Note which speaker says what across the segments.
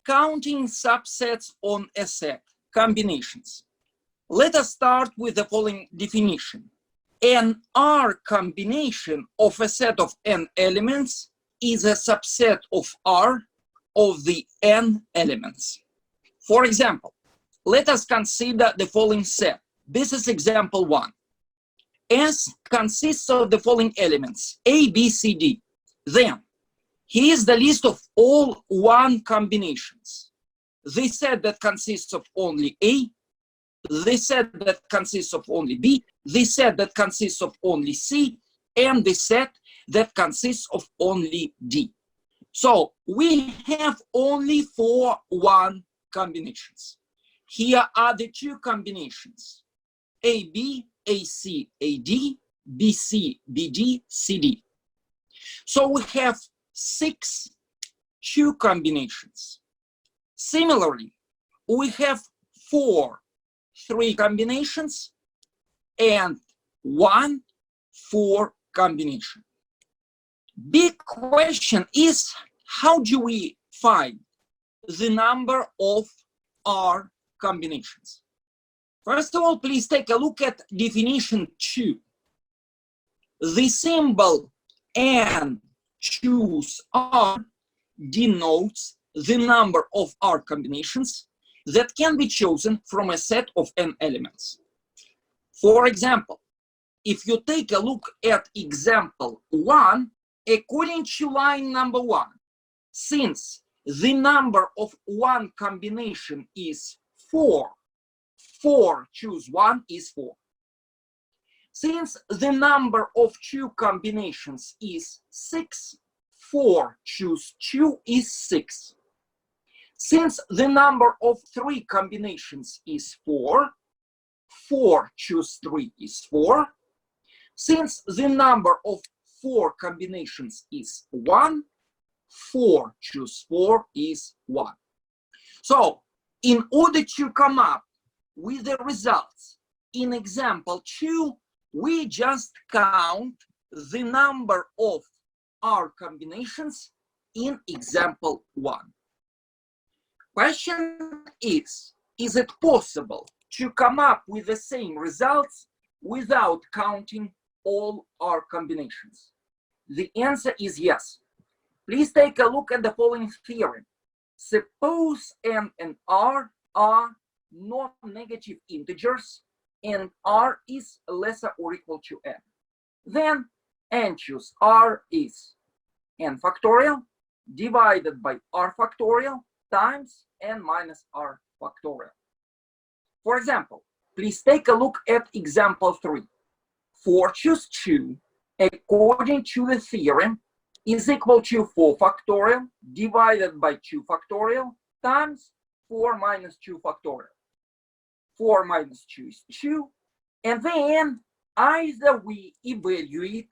Speaker 1: counting subsets on a set, combinations. Let us start with the following definition. An R combination of a set of n elements is a subset of R of the n elements. For example, let us consider the following set. This is example 1. S consists of the following elements, A, B, C, D. Then, here is the list of all 1 combinations. The set that consists of only A, the set that consists of only B, the set that consists of only C, and the set that consists of only D. So we have only 4 1 combinations. Here are the 2 combinations, AB, AC, AD, BC, BD, CD. So we have 6 2 combinations. Similarly, we have 4 3 combinations and 1 4 combination. Big question is, how do we find the number of R combinations? First of all, please take a look at definition 2. The symbol n choose R denotes the number of R combinations that can be chosen from a set of n elements. For example, if you take a look at example 1, according to line number 1, since the number of 1 combination is 4, 4 choose 1 is 4. Since the number of 2 combinations is 6, 4 choose 2 is 6. Since the number of 3 combinations is 4, 4 choose 3 is 4. Since the number of 4 combinations is 1, 4 choose 4 is 1. So, in order to come up with the results in example 2, we just count the number of R combinations in example 1. Question is it possible to come up with the same results without counting all R combinations? The answer is yes. Please take a look at the following theorem. Suppose n and R are non-negative integers and R is lesser or equal to n. Then n choose R is n factorial divided by R factorial times n minus R factorial. For example, please take a look at example 3. 4 choose 2, according to the theorem, is equal to 4 factorial divided by 2 factorial times 4 minus 2 factorial. 4 minus 2 is 2, and then either we evaluate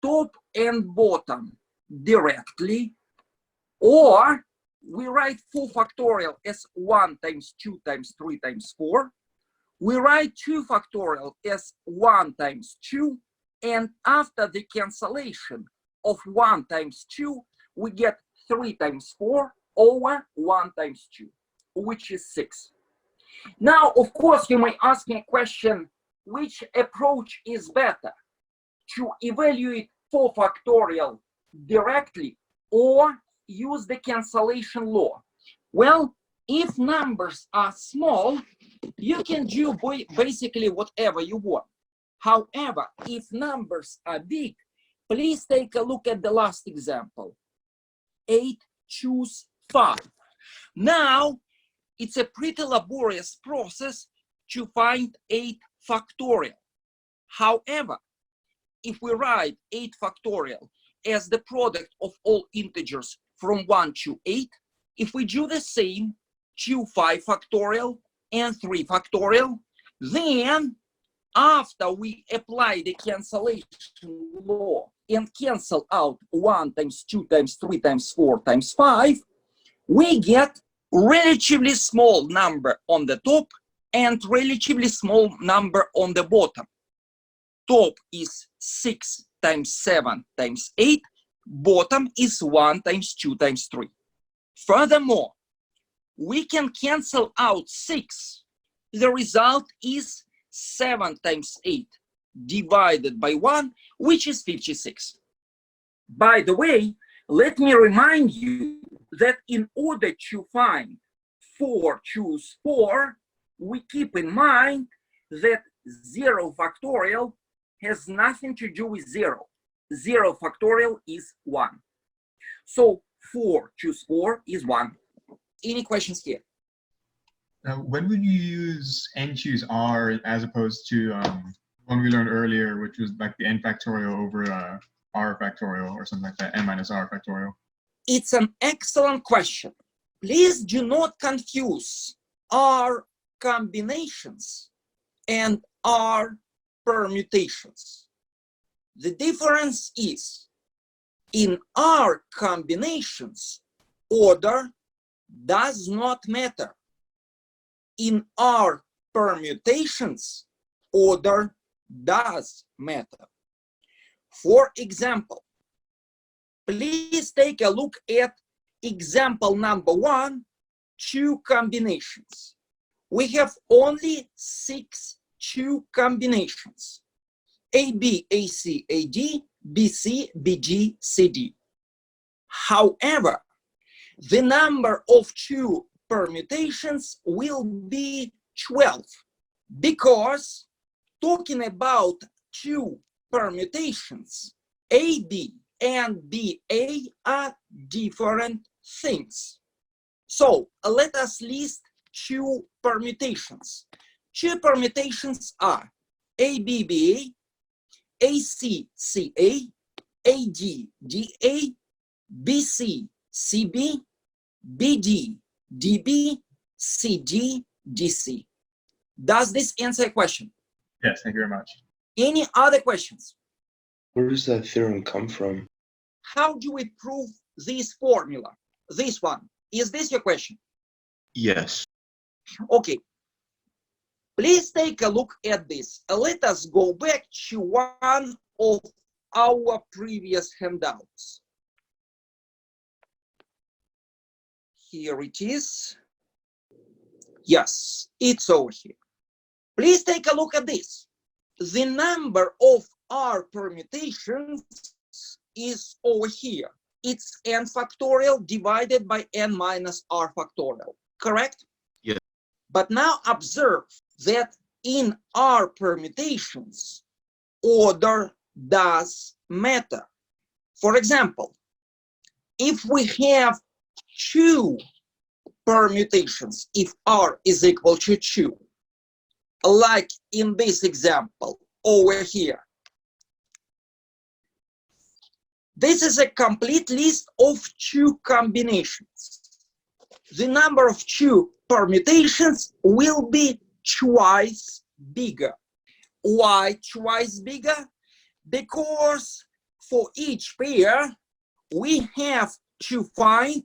Speaker 1: top and bottom directly, or we write 4 factorial as 1 times 2 times 3 times 4. We write 2 factorial as 1 times 2, and after the cancellation of 1 times 2, we get 3 times 4 over 1 times 2, which is 6. Now, of course, you may ask me a question, which approach is better? To evaluate 4 factorial directly or use the cancellation law? Well, if numbers are small, you can do basically whatever you want. However, if numbers are big, please take a look at the last example. 8 choose 5. Now, it's a pretty laborious process to find 8 factorial. However, if we write 8 factorial as the product of all integers from 1 to 8, if we do the same to 5 factorial and 3 factorial, then after we apply the cancellation law and cancel out 1 times 2 times 3 times 4 times 5, we get relatively small number on the top and relatively small number on the bottom. Top is 6 times 7 times 8, bottom is 1 times 2 times 3. Furthermore, we can cancel out 6. The result is 7 times 8 divided by 1, which is 56. By the way, let me remind you that in order to find 4 choose 4, we keep in mind that 0 factorial has nothing to do with 0. 0 factorial is 1. So 4 choose 4 is 1. Any questions here?
Speaker 2: When would you use n choose r as opposed to one we learned earlier, which was like the n factorial over r factorial or something like that, n minus r factorial?
Speaker 1: It's an excellent question. Please do not confuse R combinations and R permutations. The difference is in R combinations, order does not matter. In R permutations, order does matter. For example, please take a look at example number 1, 2 combinations. We have only 6 2 combinations: AB, AC, AD, BC, BD, CD. However, the number of 2 permutations will be 12, because talking about 2 permutations, AB and BA are different things. So let us list 2 permutations. 2 permutations are ABBA, ACCA, ADDA, BCCB, BDDB, CDDC. Does this answer a question?
Speaker 2: Yes, thank you very much.
Speaker 1: Any other questions?
Speaker 3: Where does that theorem come from?
Speaker 1: How do we prove this formula? This one. Is this your question?
Speaker 3: Yes.
Speaker 1: Okay. Please take a look at this. Let us go back to one of our previous handouts. Here it is. Yes, it's over here. Please take a look at this. The number of R permutations is over here. It's n factorial divided by n minus r factorial, correct?
Speaker 3: Yes.
Speaker 1: But now observe that in R permutations, order does matter. For example, if we have 2 permutations, if R is equal to 2, like in this example over here, this is a complete list of 2 combinations. The number of 2 permutations will be twice bigger. Why twice bigger? Because for each pair, we have to find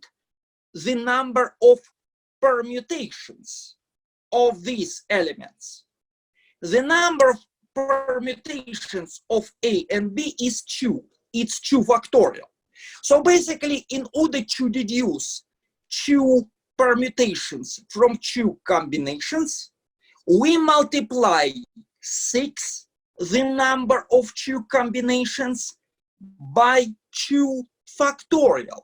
Speaker 1: the number of permutations of these elements. The number of permutations of A and B is 2. It's 2 factorial. So basically, in order to deduce 2 permutations from 2 combinations, we multiply 6, the number of 2 combinations, by 2 factorial,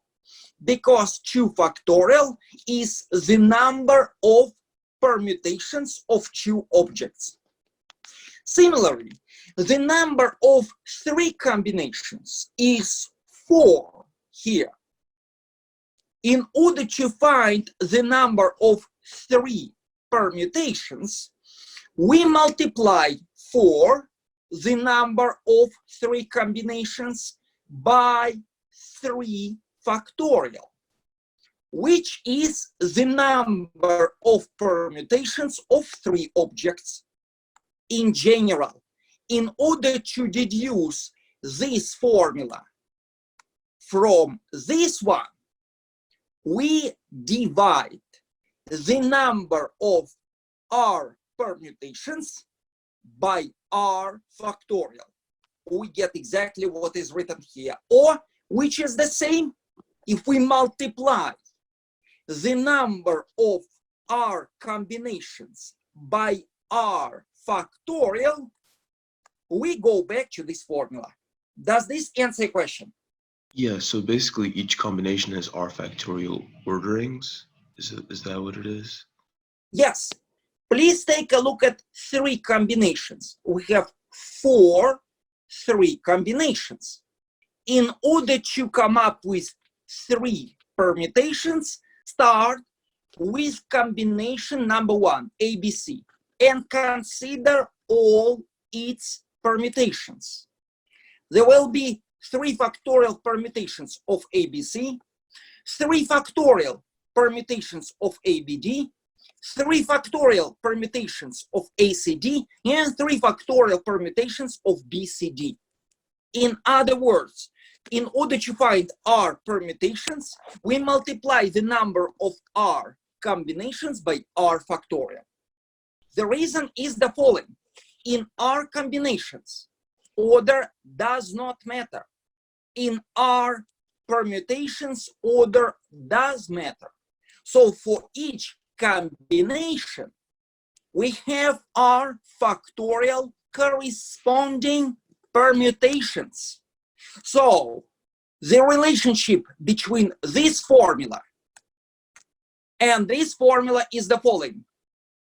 Speaker 1: because 2 factorial is the number of permutations of 2 objects. Similarly, the number of 3 combinations is 4 here. In order to find the number of 3 permutations, we multiply 4, the number of 3 combinations, by 3 factorial, which is the number of permutations of 3 objects. In general, in order to deduce this formula from this one, we divide the number of R permutations by R factorial. We get exactly what is written here, or which is the same if we multiply the number of R combinations by R factorial, we go back to this formula. Does this answer the question?
Speaker 3: Yeah, so basically each combination has R factorial orderings. Is that what it is?
Speaker 1: Yes. Please take a look at 3 combinations. We have 4 3 combinations. In order to come up with 3 permutations, start with combination number 1, ABC, and consider all its permutations. There will be 3 factorial permutations of ABC, 3 factorial permutations of ABD, 3 factorial permutations of ACD, and 3 factorial permutations of BCD. In other words, in order to find R permutations, we multiply the number of R combinations by R factorial. The reason is the following. In R combinations, order does not matter. In R permutations, order does matter. So for each combination, we have R factorial corresponding permutations. So the relationship between this formula and this formula is the following.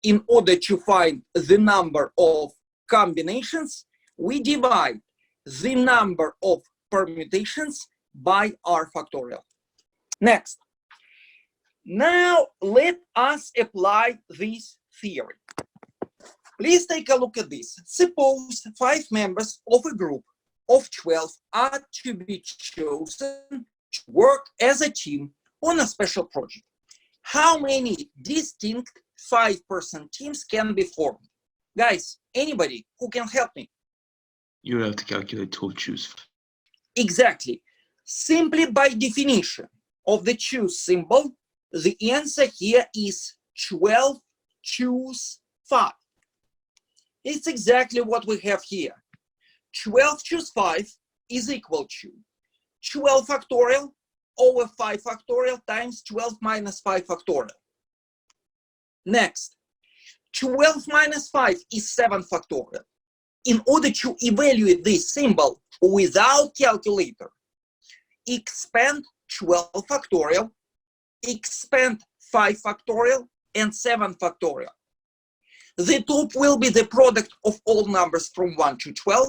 Speaker 1: In order to find the number of combinations, we divide the number of permutations by R factorial. Next. Now let us apply this theory. Please take a look at this. Suppose 5 members of a group of 12 are to be chosen to work as a team on a special project. How many distinct 5-person teams can be formed? Guys, anybody who can help me?
Speaker 3: You would have to calculate 12 choose.
Speaker 1: Exactly. Simply by definition of the choose symbol, the answer here is 12 choose 5. It's exactly what we have here. 12 choose 5 is equal to 12 factorial over 5 factorial times 12 minus 5 factorial. Next, 12 minus 5 is 7 factorial. In order to evaluate this symbol without calculator, expand 12 factorial, expand 5 factorial, and 7 factorial. The top will be the product of all numbers from 1 to 12.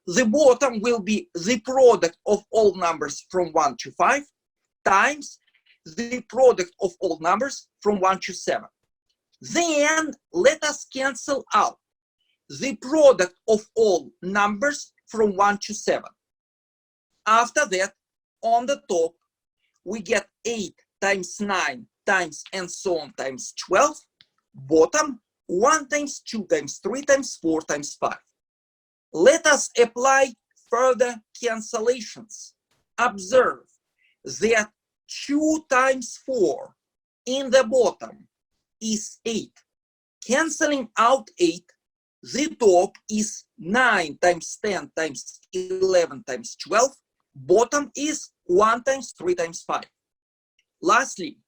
Speaker 1: The bottom will be the product of all numbers from 1 to 5 times the product of all numbers from 1 to 7. Then let us cancel out the product of all numbers from 1 to 7. After that, on the top, we get 8 times 9 times and so on times 12. Bottom, 1 times 2 times 3 times 4 times 5. Let us apply further cancellations. Observe that 2 times 4 in the bottom is 8. Canceling out 8, the top is 9 times 10 times 11 times 12. Bottom is 1 times 3 times 5. Lastly,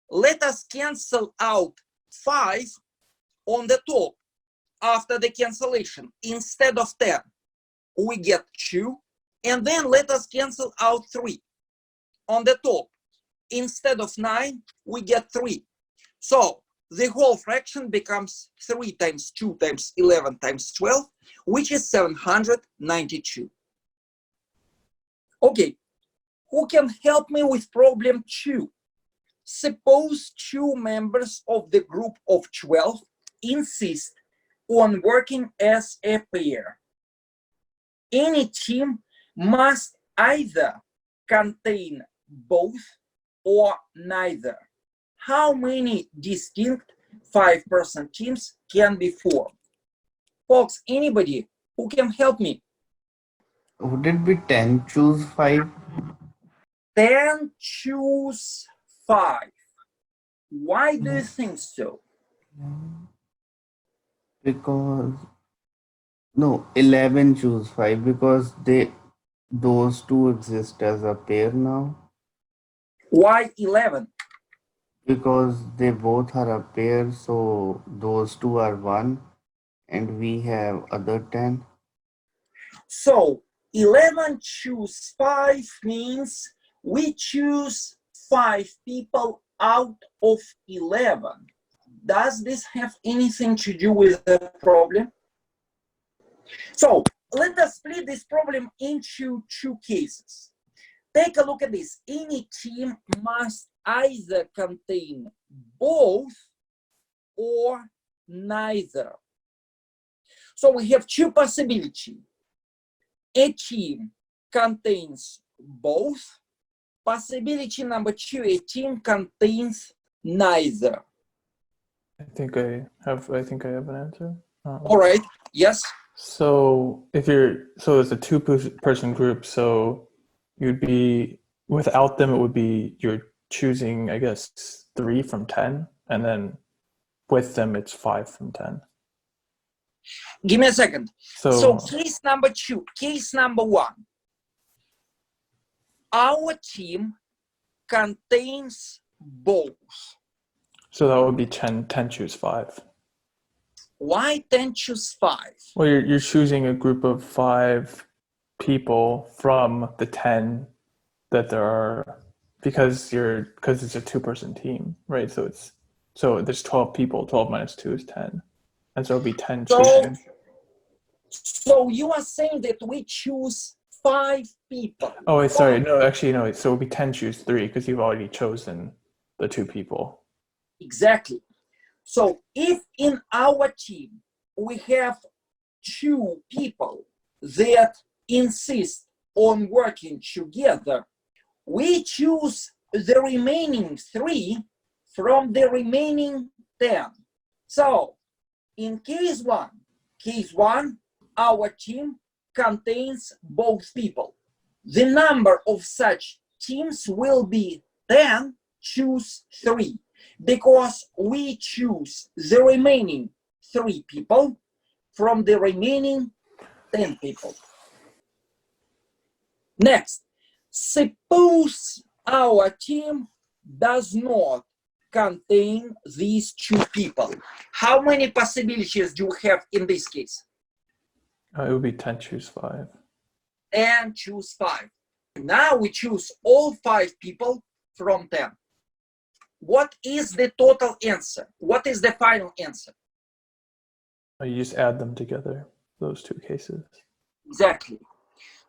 Speaker 1: let us cancel out 5 on the top. After the cancellation, instead of 10, we get 2, and then let us cancel out 3. On the top, instead of 9, we get 3. So the whole fraction becomes 3 times 2 times 11 times 12, which is 792. Okay, who can help me with problem 2? Suppose 2 members of the group of 12 insist on working as a pair. Any team must either contain both or neither. How many distinct 5-person teams can be formed? Folks, anybody who can help me?
Speaker 4: Would it be 10 choose 5?
Speaker 1: 10 choose 5. Why do you think so?
Speaker 4: Because no, 11 choose 5 because those two exist as a pair now.
Speaker 1: Why 11?
Speaker 4: Because they both are a pair, so those two are one, and we have other 10.
Speaker 1: So 11 choose 5 means we choose 5 people out of 11. Does this have anything to do with the problem? So let us split this problem into two cases. Take a look at this. Any team must either contain both or neither. So we have two possibilities. A team contains both. Possibility number 2, a team contains neither.
Speaker 5: I think I have an answer.
Speaker 1: All right, yes.
Speaker 5: So it's a two-person group, so you'd be, without them, it would be you're choosing, I guess, 3 from 10, and then with them, it's 5 from 10.
Speaker 1: Give me a second. So
Speaker 5: So
Speaker 1: case number 2, case number 1. Our team contains both.
Speaker 5: so that would be 10 choose 5.
Speaker 1: Why 10 choose 5?
Speaker 5: Well, you're choosing a group of 5 people from the 10 that there are, because it's a two-person team, right? So there's 12 people. 12 minus 2 is 10, and so it'd be 10 choosing.
Speaker 1: So you are saying that we choose 5 people.
Speaker 5: Oh, wait, sorry. No, actually, no. So it'd be 10 choose 3 because you've already chosen the 2 people.
Speaker 1: Exactly. So if in our team we have 2 people that insist on working together, we choose the remaining 3 from the remaining 10. So in case 1, our team contains both people. The number of such teams will be 10 choose 3, because we choose the remaining 3 people from the remaining 10 people. Next, suppose our team does not contain these 2 people. How many possibilities do we have in this case?
Speaker 5: It would be 10 choose 5.
Speaker 1: And choose 5. Now we choose all 5 people from 10. What is the total answer? What is the final answer?
Speaker 5: You just add them together, those 2 cases.
Speaker 1: Exactly.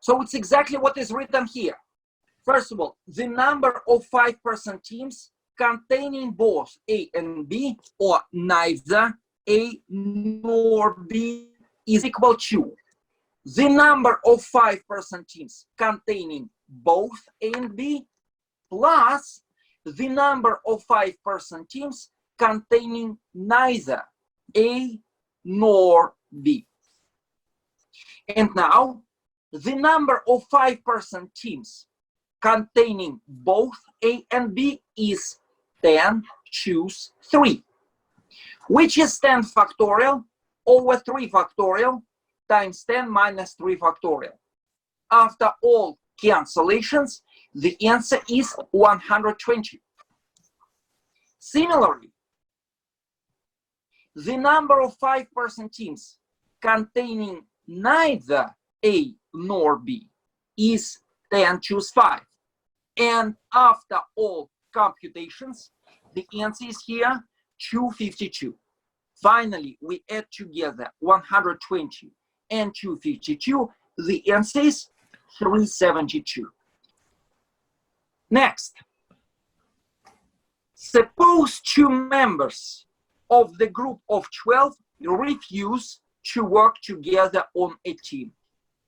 Speaker 1: So it's exactly what is written here. First of all, the number of 5-person teams containing both A and B, or neither A nor B, is equal to the number of 5-person teams containing both A and B plus the number of 5-person teams containing neither A nor B. And now the number of 5-person teams containing both A and B is 10 choose 3, which is 10 factorial over 3 factorial times 10 minus 3 factorial. After all cancellations, the answer is 120. Similarly, the number of 5-person teams containing neither A nor B is 10 choose 5. And after all computations, the answer is here 252. Finally, we add together 120 and 252. The answer is 372. Next, suppose 2 members of the group of 12 refuse to work together on a team.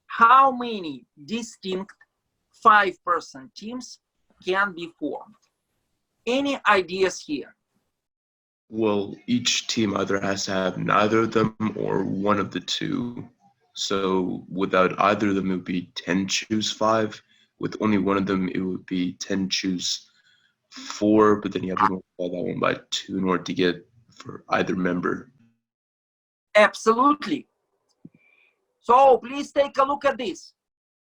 Speaker 1: How many distinct 5-person teams can be formed? Any ideas here?
Speaker 3: Well, each team either has to have neither of them or one of the 2. So without either of them, it would be 10 choose 5. With only one of them, it would be 10 choose 4. But then you have to multiply that one by 2 in order to get for either member.
Speaker 1: Absolutely. So please take a look at this.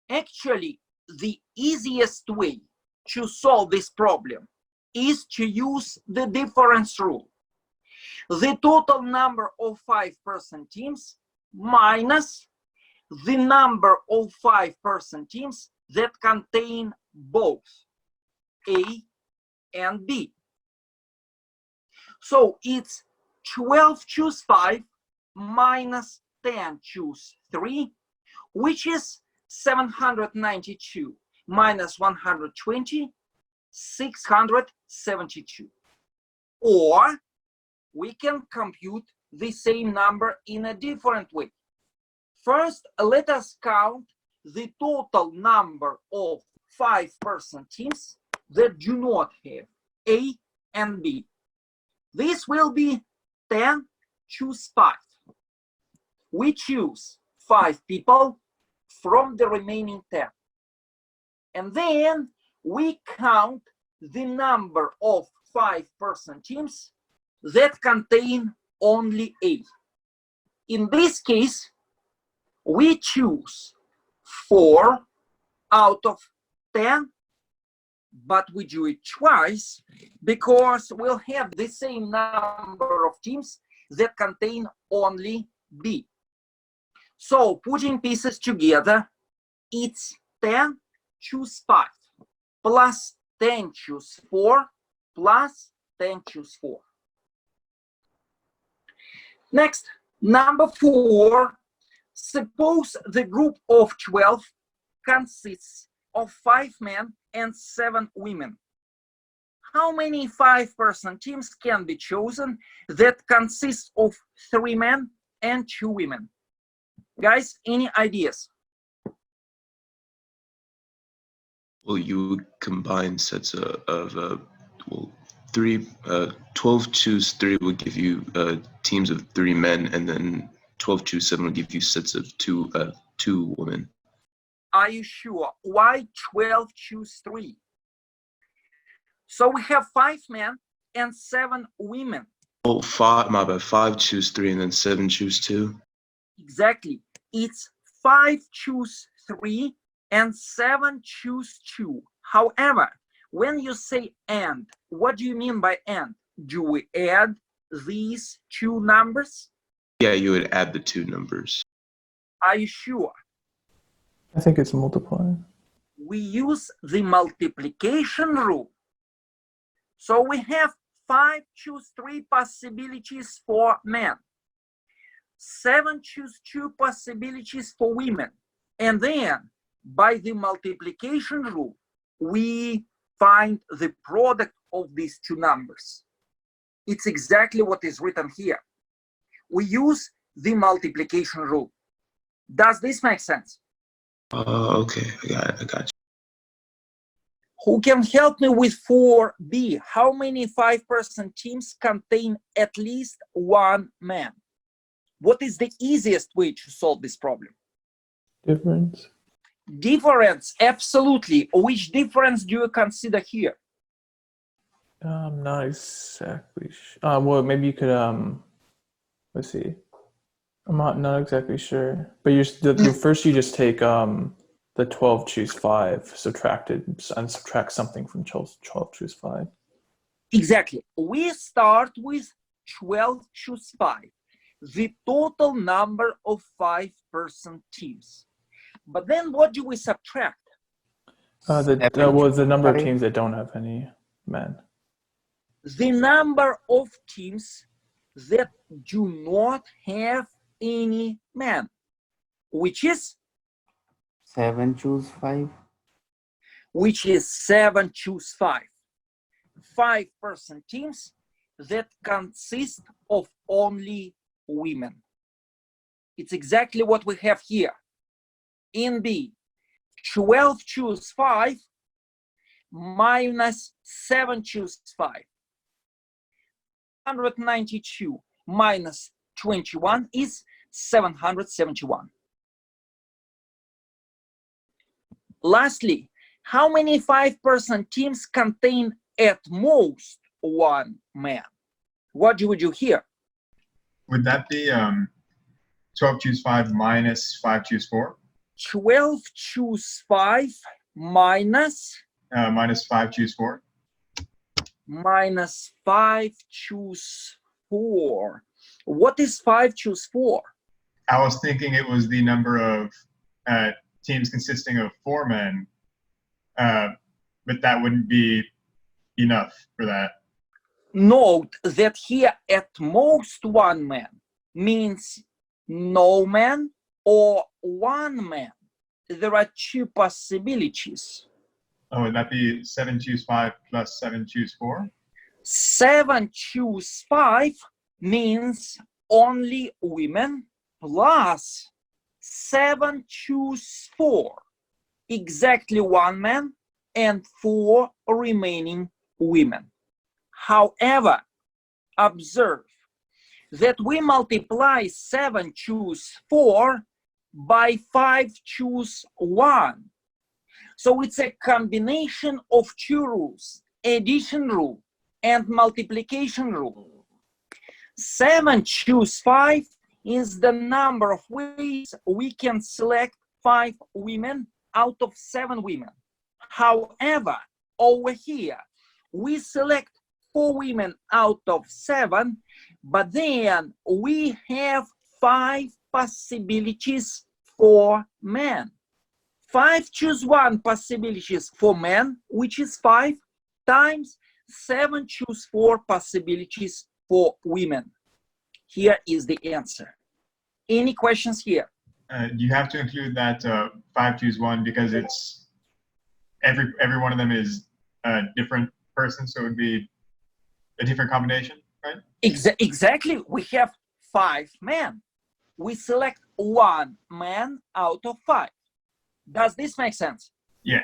Speaker 1: Actually, the easiest way to solve this problem is to use the difference rule. The total number of 5-person teams minus the number of 5-person teams that contain both A and B. So it's 12 choose 5 minus 10 choose 3, which is 792 minus 120, 672. Or we can compute the same number in a different way. First, let us count the total number of 5-person teams that do not have A and B. This will be 10 choose 5. We choose 5 people from the remaining 10. And then we count the number of 5-person teams that contain only A. In this case, we choose 4 out of 10, but we do it twice because we'll have the same number of teams that contain only B. So putting pieces together, it's 10 choose 5 plus 10 choose 4 plus 10 choose 4. Next, number 4. Suppose the group of 12 consists of 5 men and 7 women. How many 5-person teams can be chosen that consist of 3 men and 2 women? Guys, any ideas?
Speaker 3: Well, you would combine sets of 12 choose 3 would give you teams of 3 men, and then 12 choose 7 would give you sets of 2 women.
Speaker 1: Are you sure? Why 12 choose 3? So we have 5 men and 7 women.
Speaker 3: Oh, 5 choose 3 and then 7 choose 2.
Speaker 1: Exactly. It's 5 choose 3 and 7 choose 2. However, when you say and, what do you mean by and? Do we add these 2 numbers?
Speaker 3: Yeah, you would add the 2 numbers.
Speaker 1: Are you sure?
Speaker 5: I think it's multiplying.
Speaker 1: We use the multiplication rule. So we have 5 choose 3 possibilities for men, 7 choose 2 possibilities for women, and then by the multiplication rule, we find the product of these 2 numbers. It's exactly what is written here. We use the multiplication rule. Does this make sense?
Speaker 3: Okay, I got you.
Speaker 1: Who can help me with 4B? How many 5-person teams contain at least 1 man? What is the easiest way to solve this problem?
Speaker 5: Difference.
Speaker 1: Difference, absolutely. Which difference do you consider here?
Speaker 5: I'm not exactly sure. Well, maybe you could, let's see. I'm not exactly sure. But you first you just take the 12 choose 5 subtracted and subtract something from 12 choose 5.
Speaker 1: Exactly. We start with 12 choose 5, the total number of 5-person teams. But then what do we subtract?
Speaker 5: The number of teams that don't have any men.
Speaker 1: The number of teams that do not have any men, which is
Speaker 4: 7 choose 5.
Speaker 1: Which is 7 choose 5. 5-person teams that consist of only women. It's exactly what we have here. In B, 12 choose 5 minus 7 choose 5. 192 minus 21 is 771. Lastly, how many 5-person teams contain at most 1 man? What do we do here?
Speaker 2: Would that be 12 choose 5 minus 5 choose 4?
Speaker 1: 12 choose 5 minus
Speaker 2: Minus 5 choose 4?
Speaker 1: minus 5 choose 4. What is 5 choose 4?
Speaker 2: I was thinking it was the number of teams consisting of 4 men, but that wouldn't be enough for that.
Speaker 1: Note that here at most 1 man means no man or 1 man. There are 2 possibilities.
Speaker 2: Oh, would that be 7 choose 5 plus 7 choose 4?
Speaker 1: 7 choose 5 means only women plus 7 choose 4, exactly 1 man and 4 remaining women. However, observe that we multiply 7 choose 4 by 5 choose 1. So it's a combination of 2 rules, addition rule and multiplication rule. 7 choose 5 is the number of ways we can select 5 women out of 7 women. However, over here, we select 4 women out of 7, but then we have 5 possibilities for men. 5 choose 1 possibilities for men, which is 5, times 7 choose 4 possibilities for women. Here is the answer. Any questions here?
Speaker 2: You have to include that 5 choose 1 because it's every one of them is a different person, so it would be a different combination, right?
Speaker 1: Exactly. We have 5 men. We select 1 man out of 5. Does this make sense?
Speaker 2: Yeah.